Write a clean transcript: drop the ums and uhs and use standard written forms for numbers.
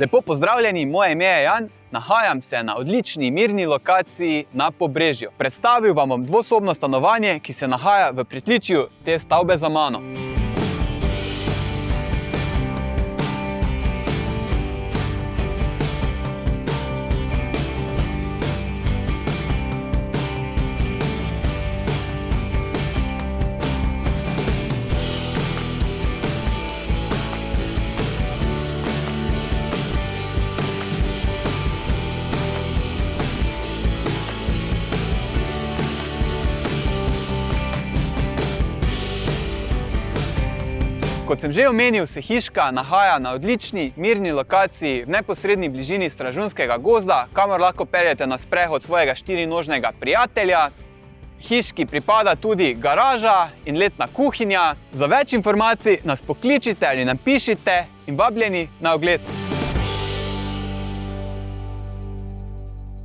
Lepo pozdravljeni, moje ime je Jan, nahajam se na odlični mirni lokaciji na Pobrežju. Predstavil vam bom dvosobno stanovanje, ki se nahaja v pritličju te stavbe za mano. Kot sem že omenil, se hiška nahaja na odlični, mirni lokaciji v neposredni bližini Stražunskega gozda, kamor lahko peljete na sprehod svojega štirinožnega prijatelja. Hiški pripada tudi garaža in letna kuhinja. Za več informacij nas pokličite ali napišite in vabljeni na ogled.